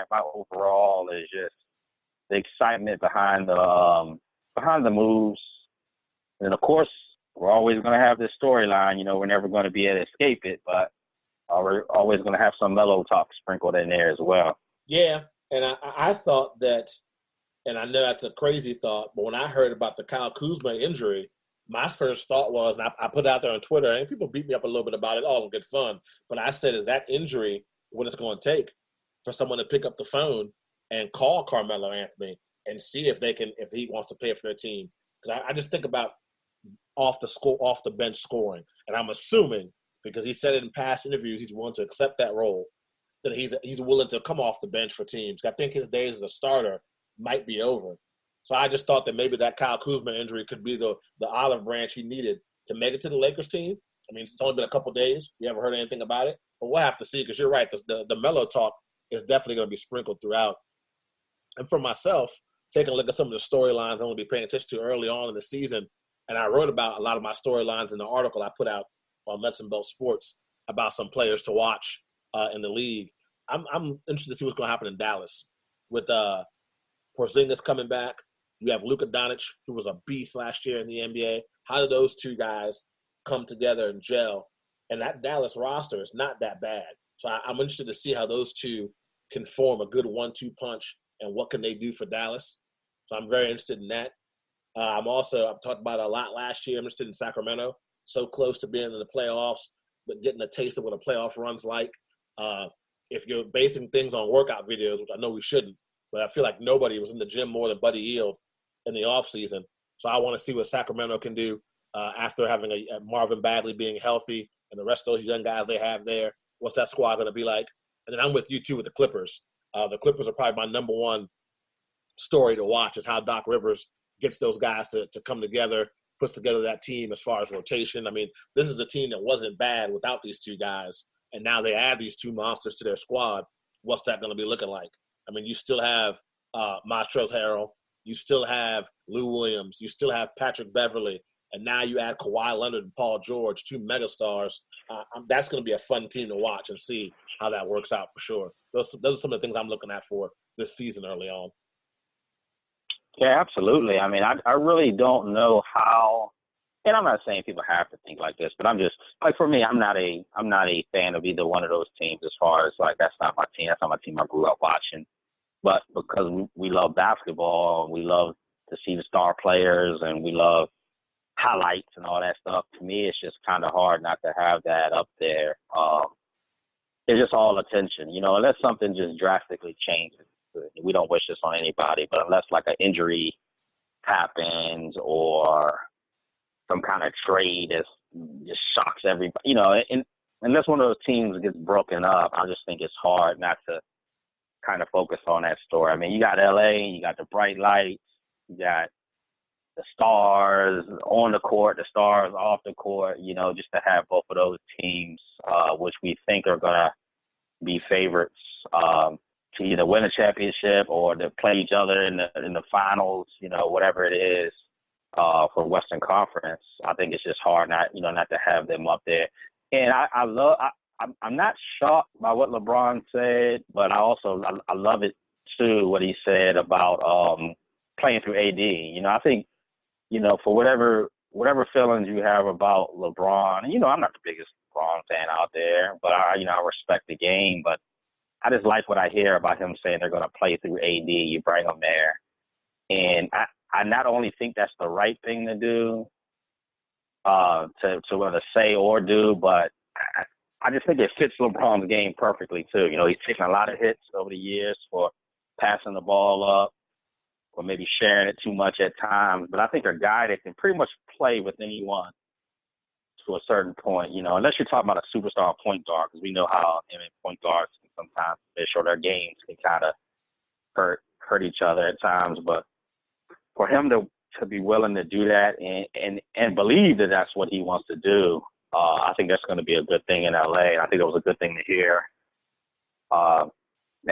about overall is just the excitement behind the moves. And of course, we're always going to have this storyline. We're never going to be able to escape it, but we're always going to have some mellow talk sprinkled in there as well. Yeah, and I thought that, and I know that's a crazy thought, but when I heard about the Kyle Kuzma injury, my first thought was, and I put it out there on Twitter, and people beat me up a little bit about it, all in good fun, but I said, is that injury what it's going to take for someone to pick up the phone and call Carmelo Anthony and see if he wants to pay for their team? Because I just think about off the bench scoring, and I'm assuming, because he said it in past interviews, he's willing to accept that role, that he's willing to come off the bench for teams. I think his days as a starter might be over. So I just thought that maybe that Kyle Kuzma injury could be the olive branch he needed to make it to the Lakers team. I mean, it's only been a couple days. We haven't heard anything about it, but we'll have to see, because you're right. The mellow talk is definitely going to be sprinkled throughout. And for myself, taking a look at some of the storylines I'm going to be paying attention to early on in the season, and I wrote about a lot of my storylines in the article I put out on Nuts and Bolts Sports about some players to watch in the league. I'm interested to see what's going to happen in Dallas with Porzingis coming back. You have Luka Doncic, who was a beast last year in the NBA. How do those two guys come together and gel? And that Dallas roster is not that bad. So I'm interested to see how those two can form a good 1-2 punch, and what can they do for Dallas. So I'm very interested in that. I've talked about it a lot last year. I'm interested in Sacramento. So close to being in the playoffs, but getting a taste of what a playoff run's like. If you're basing things on workout videos, which I know we shouldn't, but I feel like nobody was in the gym more than Buddy Hield in the offseason. So I want to see what Sacramento can do after having a Marvin Bagley being healthy and the rest of those young guys they have there. What's that squad going to be like? And then I'm with you, too, with the Clippers. The Clippers are probably my number one story to watch, is how Doc Rivers gets those guys to come together, puts together that team as far as rotation. I mean, this is a team that wasn't bad without these two guys, and now they add these two monsters to their squad. What's that going to be looking like? I mean, you still have Montrezl Harrell. You still have Lou Williams. You still have Patrick Beverley. And now you add Kawhi Leonard and Paul George, two megastars. That's going to be a fun team to watch and see how that works out for sure. Those are some of the things I'm looking at for this season early on. Yeah, absolutely. I mean, I really don't know how, and I'm not saying people have to think like this, but I'm just, like, for me, I'm not a fan of either one of those teams, as far as, like, that's not my team. That's not my team I grew up watching. But because we love basketball, we love to see the star players, and we love highlights and all that stuff, to me it's just kind of hard not to have that up there. It's just all attention, unless something just drastically changes. We don't wish this on anybody, but unless like an injury happens or some kind of trade that just shocks everybody, and unless one of those teams gets broken up, I just think it's hard not to kind of focus on that story. I mean, you got LA, you got the bright lights, you got the stars on the court, the stars off the court, just to have both of those teams, which we think are going to be favorites, to either win a championship or to play each other in the finals, whatever it is, for Western Conference. I think it's just hard not to have them up there. And I'm not shocked by what LeBron said, but I love it too, what he said about playing through AD. I think, for whatever feelings you have about LeBron, I'm not the biggest LeBron fan out there, but I respect the game, but I just like what I hear about him saying they're going to play through AD. You bring them there. And I not only think that's the right thing to do, to whether say or do, but I just think it fits LeBron's game perfectly too. He's taken a lot of hits over the years for passing the ball up or maybe sharing it too much at times. But I think a guy that can pretty much play with anyone to a certain point, unless you're talking about a superstar point guard, because we know how point guards can sometimes they show their games can kind of hurt each other at times. But for him to be willing to do that and believe that that's what he wants to do, I think that's going to be a good thing in LA. I think it was a good thing to hear.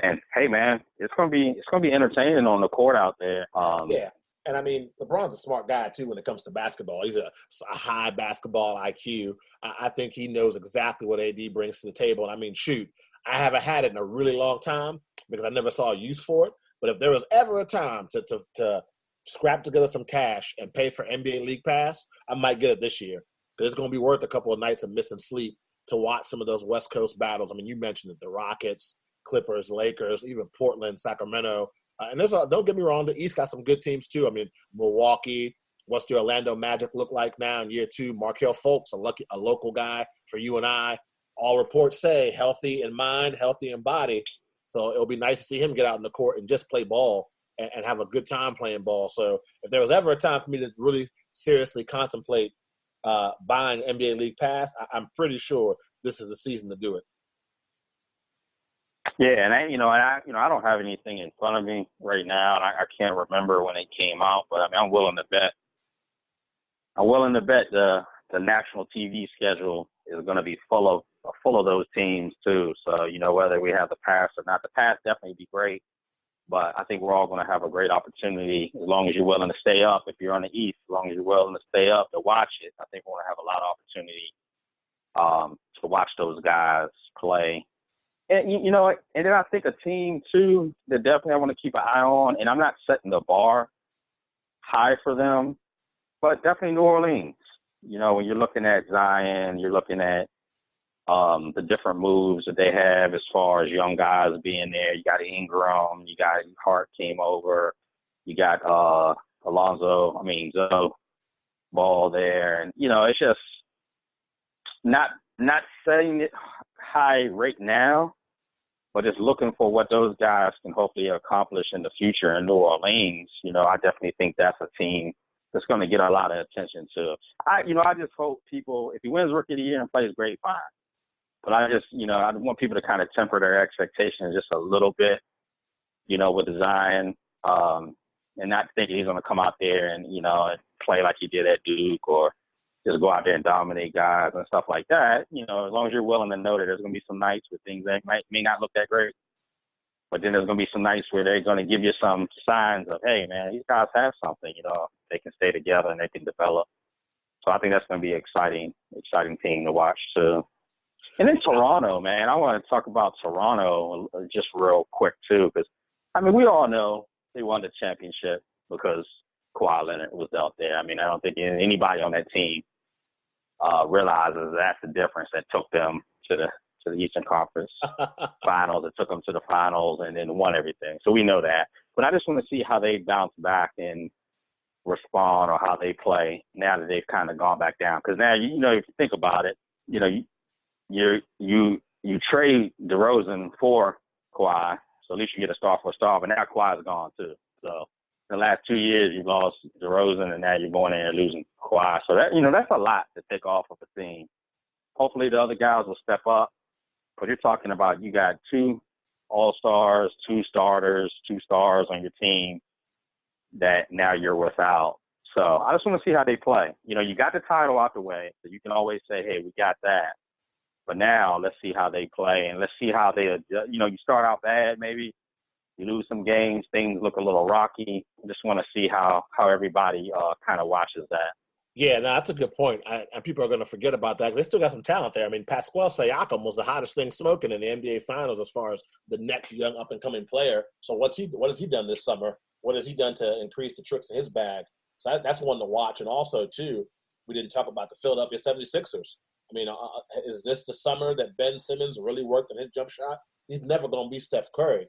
And hey, man, it's going to be entertaining on the court out there. Yeah. And, I mean, LeBron's a smart guy, too, when it comes to basketball. He's a high basketball IQ. I think he knows exactly what AD brings to the table. And, I mean, shoot, I haven't had it in a really long time, because I never saw a use for it. But if there was ever a time to scrap together some cash and pay for NBA League Pass, I might get it this year because it's going to be worth a couple of nights of missing sleep to watch some of those West Coast battles. I mean, you mentioned it, the Rockets, Clippers, Lakers, even Portland, Sacramento. And don't get me wrong, the East got some good teams too. I mean, Milwaukee. What's the Orlando Magic look like now in year 2? Markelle Fultz, a local guy for you and I. All reports say healthy in mind, healthy in body. So it'll be nice to see him get out in the court and just play ball and have a good time playing ball. So if there was ever a time for me to really seriously contemplate buying NBA League Pass, I'm pretty sure this is the season to do it. Yeah, and I don't have anything in front of me right now, and I can't remember when it came out, but I mean, I'm willing to bet the national TV schedule is going to be full of those teams too. So, whether we have the pass or not, the pass definitely be great. But I think we're all going to have a great opportunity as long as you're willing to stay up. If you're on the East, as long as you're willing to stay up to watch it, I think we're going to have a lot of opportunity to watch those guys play. And, and then I think a team too that definitely I want to keep an eye on, and I'm not setting the bar high for them, but definitely New Orleans. When you're looking at Zion, you're looking at the different moves that they have as far as young guys being there. You got Ingram, you got Hart came over, you got Zoe Ball there. And, it's just not setting it high right now, but just looking for what those guys can hopefully accomplish in the future in New Orleans. I definitely think that's a team that's going to get a lot of attention to. I just hope people, if he wins Rookie of the Year and plays great, fine. But I just, I want people to kind of temper their expectations just a little bit, with Zion, and not thinking he's going to come out there and, and play like he did at Duke or just go out there and dominate guys and stuff like that. As long as you're willing to know that there's going to be some nights where things that may not look that great. But then there's going to be some nights where they're going to give you some signs of, hey, man, these guys have something, they can stay together and they can develop. So I think that's going to be an exciting team to watch too. And then Toronto, man, I want to talk about Toronto just real quick too, because, we all know they won the championship because Kawhi Leonard was out there. I don't think anybody on that team realizes that's the difference that took them to the Eastern Conference Finals. It took them to the finals and then won everything. So we know that. But I just want to see how they bounce back and respond or how they play now that they've kind of gone back down. Because now, if you think about it, you trade DeRozan for Kawhi, so at least you get a star for a star. But now Kawhi's gone too. So the last 2 years you lost DeRozan, and now you're going in and losing Kawhi. So that that's a lot to take off of a team. Hopefully the other guys will step up. But you're talking about you got 2 all-stars, 2 starters, 2 stars on your team that now you're without. So I just want to see how they play. You got the title out the way, so you can always say, hey, we got that. But now let's see how they play, and let's see how they adjust. You start out bad, maybe you lose some games, things look a little rocky. I just want to see how everybody kind of watches that. Yeah, no, that's a good point. And people are going to forget about that because they still got some talent there. Pascal Siakam was the hottest thing smoking in the NBA Finals as far as the next young up-and-coming player. So what has he done this summer? What has he done to increase the tricks in his bag? So that's one to watch. And also, too, we didn't talk about the Philadelphia 76ers. Is this the summer that Ben Simmons really worked on his jump shot? He's never going to be Steph Curry.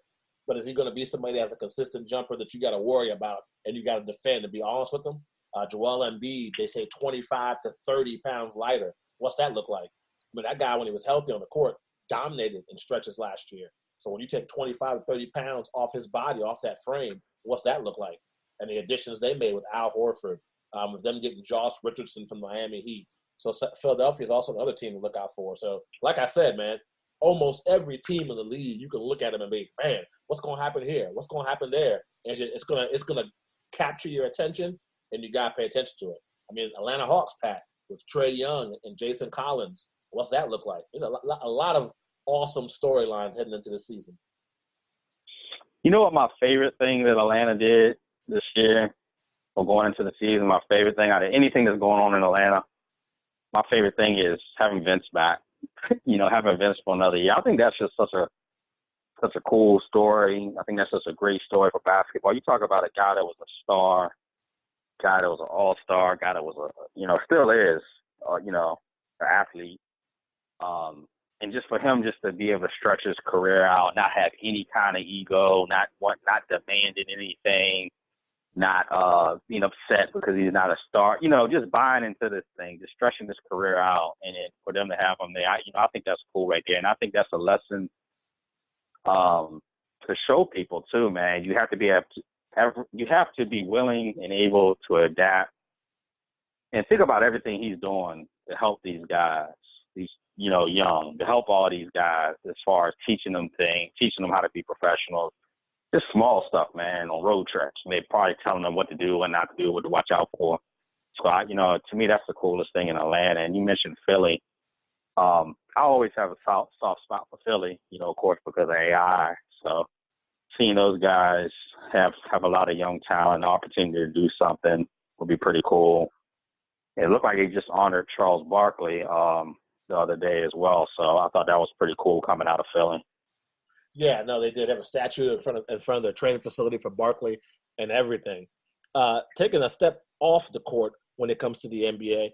But is he going to be somebody that has a consistent jumper that you got to worry about and you got to defend? To be honest with him, Joel Embiid, they say 25 to 30 pounds lighter. What's that look like? That guy, when he was healthy on the court, dominated in stretches last year. So when you take 25 to 30 pounds off his body, off that frame, what's that look like? And the additions they made with Al Horford, with them getting Josh Richardson from Miami Heat. So Philadelphia is also another team to look out for. So like I said, man, almost every team in the league, you can look at them and be, man, what's going to happen here? What's going to happen there? And it's going to capture your attention, and you got to pay attention to it. Atlanta Hawks, Pat, with Trae Young and Jason Collins. What's that look like? There's a lot of awesome storylines heading into the season. You know what my favorite thing that Atlanta did this year or going into the season, my favorite thing out of anything that's going on in Atlanta, my favorite thing is having Vince back. Having Vince for another year. I think that's just such a such a cool story. I think that's just a great story for basketball. You talk about a guy that was a star, guy that was an all-star, guy that was still is, an athlete. And just for him just to be able to stretch his career out, not have any kind of ego, not demanding anything, not being upset because he's not a star, just buying into this thing, just stretching his career out, and then for them to have him there, I think that's cool right there. And I think that's a lesson to show people too, man. You have to be willing and able to adapt and think about everything he's doing to help these guys, these young, to help all these guys as far as teaching them how to be professionals. Just small stuff, man, on road trips. And they're probably telling them what to do, what not to do, what to watch out for. So, to me, that's the coolest thing in Atlanta. And you mentioned Philly. I always have a soft spot for Philly, of course, because of AI. So seeing those guys have a lot of young talent, the opportunity to do something would be pretty cool. It looked like they just honored Charles Barkley the other day as well. So I thought that was pretty cool coming out of Philly. Yeah, no, they did have a statue in front of their training facility for Barkley and everything. Taking a step off the court when it comes to the NBA,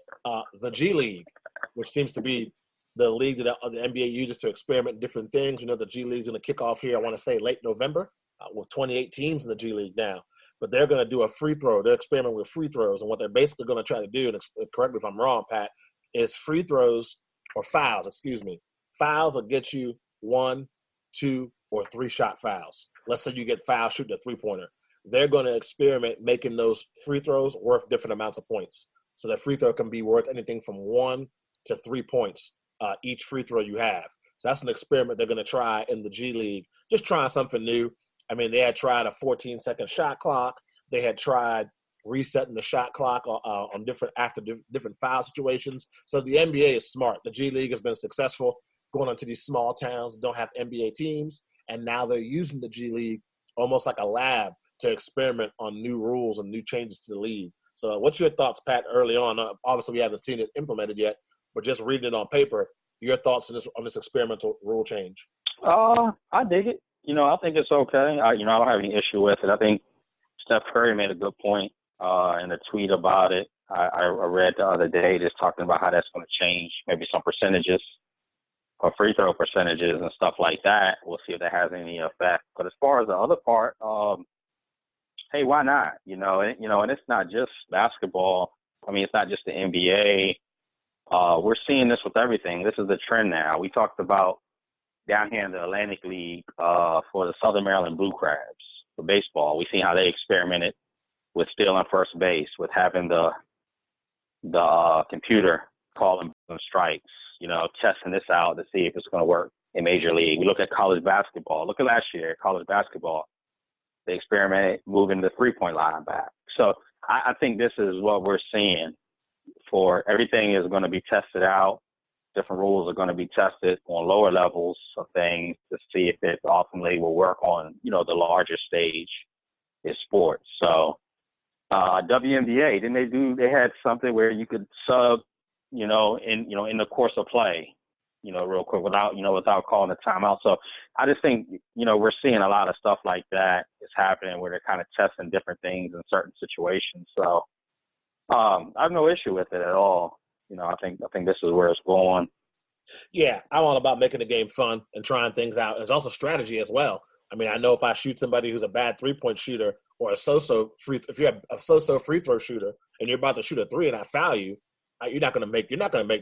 the G League, which seems to be the league that the NBA uses to experiment in different things. The G League's going to kick off here, I want to say, late November with 28 teams in the G League now. But they're going to do a free throw. They're experimenting with free throws. And what they're basically going to try to do, and correct me if I'm wrong, Pat, is free throws or fouls, Fouls will get you 1, 2, or 3 shot fouls. Let's say you get fouled shooting a three-pointer. They're going to experiment making those free throws worth different amounts of points. So that free throw can be worth anything from 1 to 3 points each free throw you have. So that's an experiment they're going to try in the G League, just trying something new. I mean, they had tried a 14-second shot clock. They had tried resetting the shot clock on different foul situations. So the NBA is smart. The G League has been successful going into these small towns that don't have NBA teams, and now they're using the G League almost like a lab to experiment on new rules and new changes to the league. So what's your thoughts, Pat, early on? Obviously, we haven't seen it implemented yet, but just reading it on paper, your thoughts on this experimental rule change? I dig it. I think it's okay. I don't have any issue with it. I think Steph Curry made a good point in a tweet about it. I read the other day just talking about how that's going to change maybe some percentages or free throw percentages and stuff like that. We'll see if that has any effect. But as far as the other part, hey, why not? And it's not just basketball. I mean, it's not just the NBA. We're seeing this with everything. This is the trend now. We talked about down here in the Atlantic League for the Southern Maryland Blue Crabs for baseball. We've seen how they experimented with stealing first base, with having the computer calling strikes, testing this out to see if it's going to work in Major League. We look at college basketball. Look at last year, college basketball. They experimented moving the three-point line back. So I think this is what we're seeing. For everything is going to be tested out. Different rules are going to be tested on lower levels of things to see if it ultimately will work on, the larger stage in sports. So WNBA, they had something where you could sub, in the course of play, real quick without calling a timeout. So I just think, we're seeing a lot of stuff like that is happening where they're kind of testing different things in certain situations. So I have no issue with it at all. I think this is where it's going. Yeah, I'm all about making the game fun and trying things out. And it's also strategy as well. I mean, I know if I shoot somebody who's a bad three-point shooter or if you're a so-so free throw shooter and you're about to shoot a three and I foul you, you're not going to make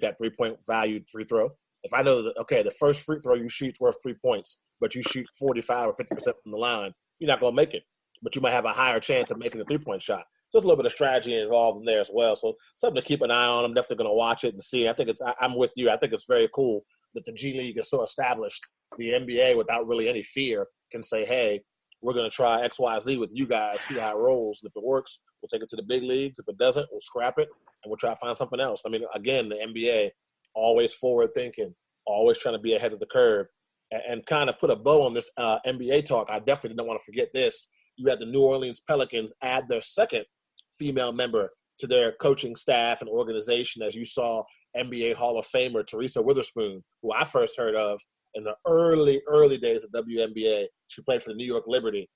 that 3-point valued free throw. If I know that, okay, the first free throw you shoot's worth 3 points, but you shoot 45 or 50% from the line, you're not going to make it. But you might have a higher chance of making a 3-point shot. So there's a little bit of strategy involved in there as well. So something to keep an eye on. I'm definitely going to watch it and see. I'm with you. I think it's very cool that the G League is so established. The NBA, without really any fear, can say, hey, we're going to try X, Y, Z with you guys, see how it rolls. And if it works, we'll take it to the big leagues. If it doesn't, we'll scrap it, and we'll try to find something else. I mean, again, the NBA, always forward thinking, always trying to be ahead of the curve. And kind of put a bow on this NBA talk, I definitely don't want to forget this. You had the New Orleans Pelicans add their second female member to their coaching staff and organization, as you saw NBA Hall of Famer Teresa Witherspoon, who I first heard of in the early days of WNBA. She played for the New York Liberty.